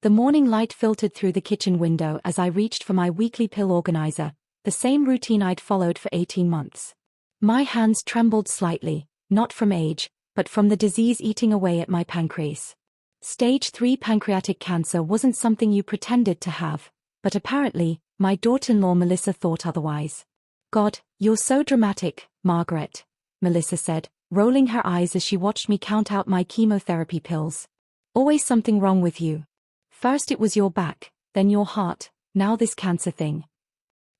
The morning light filtered through the kitchen window as I reached for my weekly pill organizer, the same routine I'd followed for 18 months. My hands trembled slightly, not from age, but from the disease eating away at my pancreas. Stage 3 pancreatic cancer wasn't something you pretended to have, but apparently, my daughter-in-law Melissa thought otherwise. God, you're so dramatic, Margaret, Melissa said, rolling her eyes as she watched me count out my chemotherapy pills. Always something wrong with you. First it was your back, then your heart, now this cancer thing.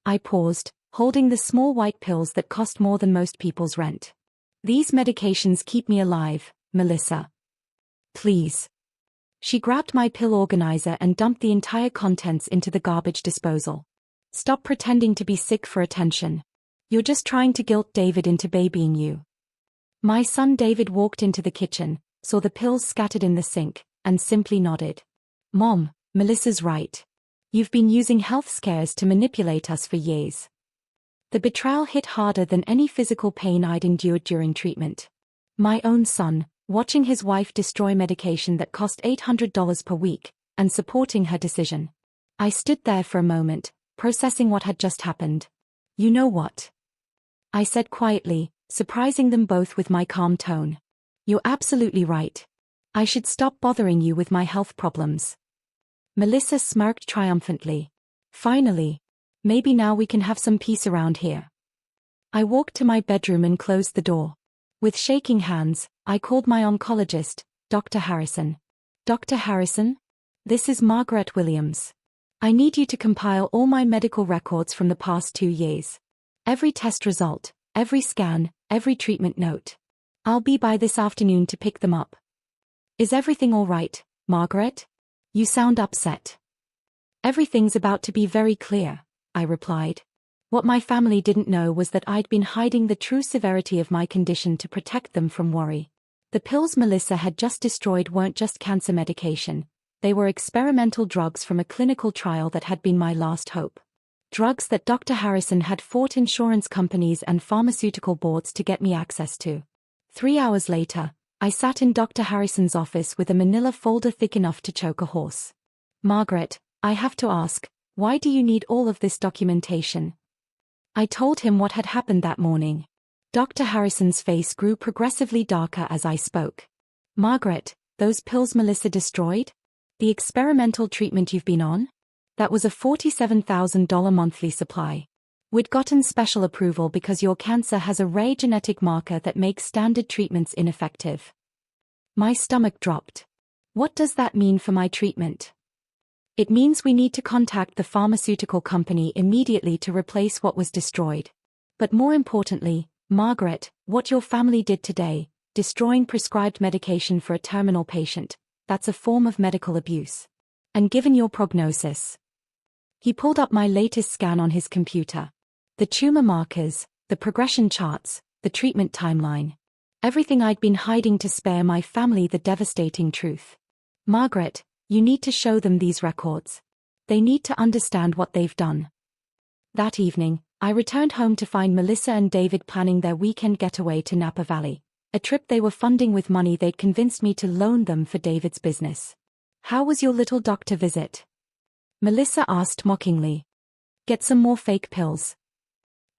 I paused, holding the small white pills that cost more than most people's rent. These medications keep me alive, Melissa. Please. She grabbed my pill organizer and dumped the entire contents into the garbage disposal. Stop pretending to be sick for attention. You're just trying to guilt David into babying you. My son David walked into the kitchen, saw the pills scattered in the sink, and simply nodded. Mom, Melissa's right. You've been using health scares to manipulate us for years. The betrayal hit harder than any physical pain I'd endured during treatment. My own son, watching his wife destroy medication that cost $800 per week, and supporting her decision. I stood there for a moment, processing what had just happened. You know what? I said quietly, surprising them both with my calm tone. You're absolutely right. I should stop bothering you with my health problems. Melissa smirked triumphantly. Finally. Maybe now we can have some peace around here. I walked to my bedroom and closed the door. With shaking hands, I called my oncologist, Dr. Harrison. Dr. Harrison? This is Margaret Williams. I need you to compile all my medical records from the past 2 years. Every test result, every scan, every treatment note. I'll be by this afternoon to pick them up. Is everything all right, Margaret? You sound upset. Everything's about to be very clear, I replied. What my family didn't know was that I'd been hiding the true severity of my condition to protect them from worry. The pills Melissa had just destroyed weren't just cancer medication. They were experimental drugs from a clinical trial that had been my last hope. Drugs that Dr. Harrison had fought insurance companies and pharmaceutical boards to get me access to. 3 hours later, I sat in Dr. Harrison's office with a manila folder thick enough to choke a horse. Margaret, I have to ask, why do you need all of this documentation? I told him what had happened that morning. Dr. Harrison's face grew progressively darker as I spoke. Margaret, those pills Melissa destroyed? The experimental treatment you've been on? That was a $47,000 monthly supply. We'd gotten special approval because your cancer has a rare genetic marker that makes standard treatments ineffective. My stomach dropped. What does that mean for my treatment? It means we need to contact the pharmaceutical company immediately to replace what was destroyed. But more importantly, Margaret, what your family did today, destroying prescribed medication for a terminal patient, that's a form of medical abuse. And given your prognosis. He pulled up my latest scan on his computer. The tumor markers, the progression charts, the treatment timeline. Everything I'd been hiding to spare my family the devastating truth. Margaret, you need to show them these records. They need to understand what they've done. That evening, I returned home to find Melissa and David planning their weekend getaway to Napa Valley, a trip they were funding with money they'd convinced me to loan them for David's business. How was your little doctor visit? Melissa asked mockingly. Get some more fake pills.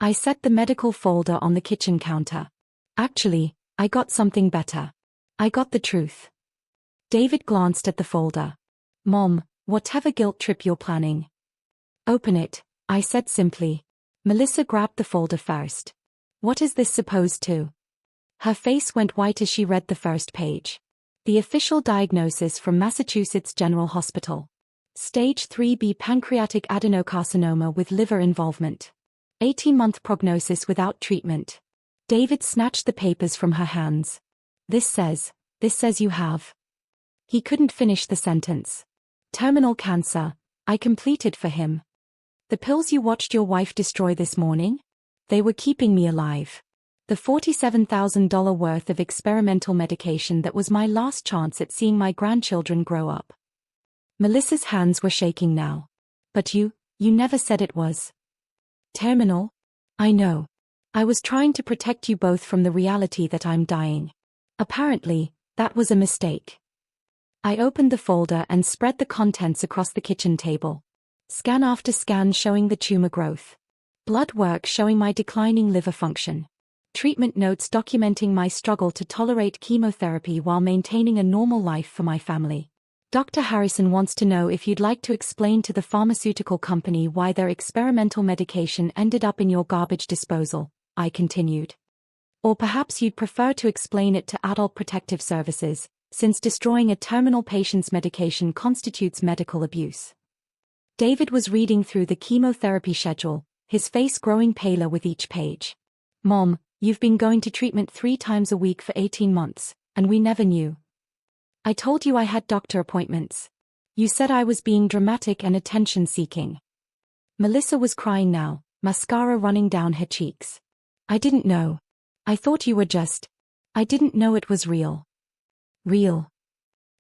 I set the medical folder on the kitchen counter. Actually, I got something better. I got the truth. David glanced at the folder. Mom, whatever guilt trip you're planning. Open it, I said simply. Melissa grabbed the folder first. What is this supposed to? Her face went white as she read the first page. The official diagnosis from Massachusetts General Hospital. Stage 3B pancreatic adenocarcinoma with liver involvement. 18-month prognosis without treatment. David snatched the papers from her hands. This says you have. He couldn't finish the sentence. Terminal cancer, I completed for him. The pills you watched your wife destroy this morning? They were keeping me alive. The $47,000 worth of experimental medication that was my last chance at seeing my grandchildren grow up. Melissa's hands were shaking now. But you never said it was. Terminal? I know. I was trying to protect you both from the reality that I'm dying. Apparently, that was a mistake. I opened the folder and spread the contents across the kitchen table. Scan after scan showing the tumor growth. Blood work showing my declining liver function. Treatment notes documenting my struggle to tolerate chemotherapy while maintaining a normal life for my family. Dr. Harrison wants to know if you'd like to explain to the pharmaceutical company why their experimental medication ended up in your garbage disposal, I continued. Or perhaps you'd prefer to explain it to Adult Protective Services, since destroying a terminal patient's medication constitutes medical abuse. David was reading through the chemotherapy schedule, his face growing paler with each page. Mom, you've been going to treatment 3 times a week for 18 months, and we never knew. I told you I had doctor appointments. You said I was being dramatic and attention-seeking. Melissa was crying now, mascara running down her cheeks. I didn't know. I thought you were just. I didn't know it was real. Real.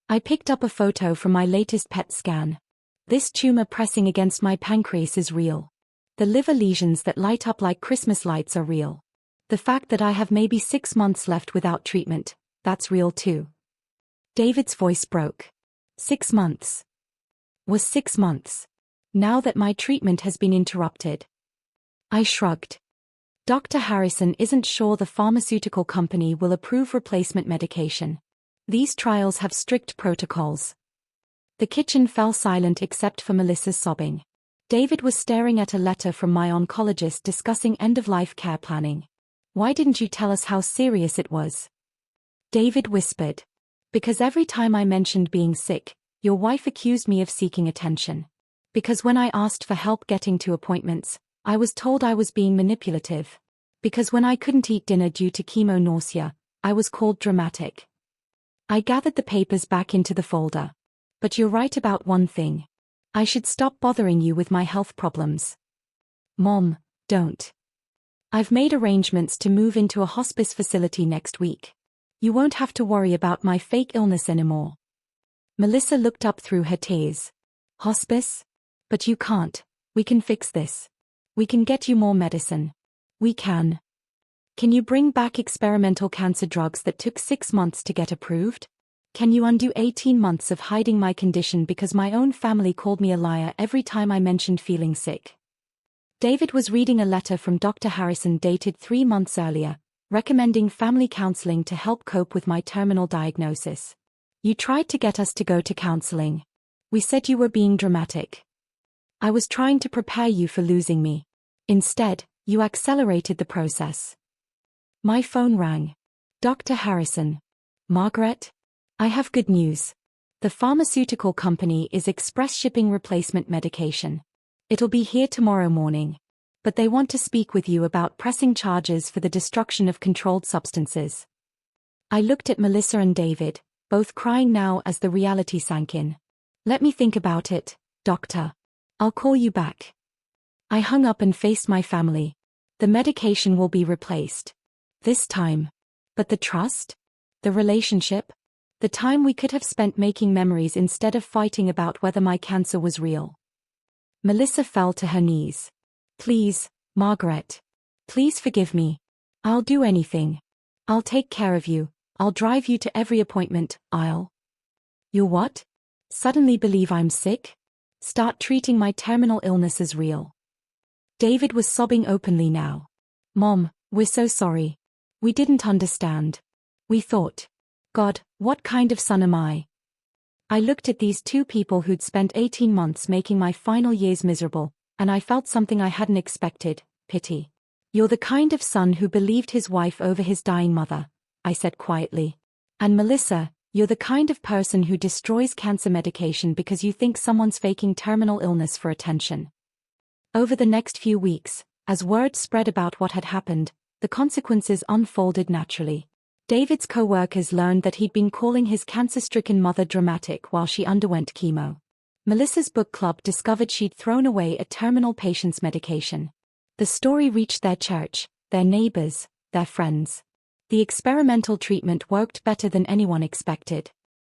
I picked up a photo from my latest PET scan. This tumor pressing against my pancreas is real. The liver lesions that light up like Christmas lights are real. The fact that I have maybe 6 months left without treatment, that's real too. David's voice broke. 6 months. Was 6 months. Now that my treatment has been interrupted. I shrugged. Dr. Harrison isn't sure the pharmaceutical company will approve replacement medication. These trials have strict protocols. The kitchen fell silent except for Melissa's sobbing. David was staring at a letter from my oncologist discussing end-of-life care planning. Why didn't you tell us how serious it was? David whispered. Because every time I mentioned being sick, your wife accused me of seeking attention. Because when I asked for help getting to appointments, I was told I was being manipulative. Because when I couldn't eat dinner due to chemo nausea, I was called dramatic. I gathered the papers back into the folder. But you're right about one thing. I should stop bothering you with my health problems. Mom, don't. I've made arrangements to move into a hospice facility next week. You won't have to worry about my fake illness anymore. Melissa looked up through her tears. Hospice? But you can't. We can fix this. We can get you more medicine. We can. Can you bring back experimental cancer drugs that took 6 months to get approved? Can you undo 18 months of hiding my condition because my own family called me a liar every time I mentioned feeling sick? David was reading a letter from Dr. Harrison dated 3 months earlier, recommending family counseling to help cope with my terminal diagnosis. You tried to get us to go to counseling. We said you were being dramatic. I was trying to prepare you for losing me. Instead, you accelerated the process. My phone rang. Dr. Harrison. Margaret? I have good news. The pharmaceutical company is express shipping replacement medication. It'll be here tomorrow morning. But they want to speak with you about pressing charges for the destruction of controlled substances. I looked at Melissa and David, both crying now as the reality sank in. Let me think about it, doctor. I'll call you back. I hung up and faced my family. The medication will be replaced. This time. But the trust? The relationship? The time we could have spent making memories instead of fighting about whether my cancer was real. Melissa fell to her knees. Please, Margaret. Please forgive me. I'll do anything. I'll take care of you. I'll drive you to every appointment. You're what? Suddenly believe I'm sick? Start treating my terminal illness as real. David was sobbing openly now. Mom, we're so sorry. We didn't understand. We thought. God, what kind of son am I? I looked at these 2 people who'd spent 18 months making my final years miserable, and I felt something I hadn't expected, pity. You're the kind of son who believed his wife over his dying mother, I said quietly. And Melissa, you're the kind of person who destroys cancer medication because you think someone's faking terminal illness for attention. Over the next few weeks, as word spread about what had happened, the consequences unfolded naturally. David's co-workers learned that he'd been calling his cancer-stricken mother dramatic while she underwent chemo. Melissa's book club discovered she'd thrown away a terminal patient's medication. The story reached their church, their neighbors, their friends. The experimental treatment worked better than anyone expected.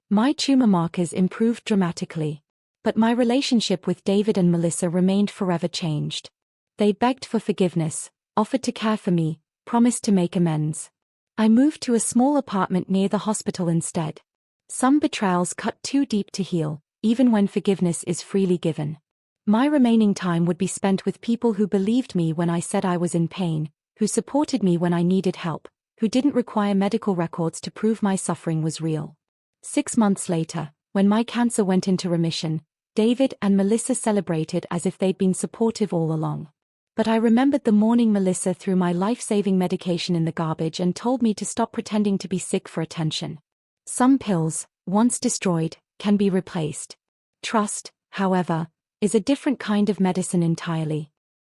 My tumor markers improved dramatically. But my relationship with David and Melissa remained forever changed. They begged for forgiveness, offered to care for me, promised to make amends. I moved to a small apartment near the hospital instead. Some betrayals cut too deep to heal, even when forgiveness is freely given. My remaining time would be spent with people who believed me when I said I was in pain, who supported me when I needed help, who didn't require medical records to prove my suffering was real. 6 months later, when my cancer went into remission, David and Melissa celebrated as if they'd been supportive all along. But I remembered the morning Melissa threw my life-saving medication in the garbage and told me to stop pretending to be sick for attention. Some pills, once destroyed, can be replaced. Trust, however, is a different kind of medicine entirely.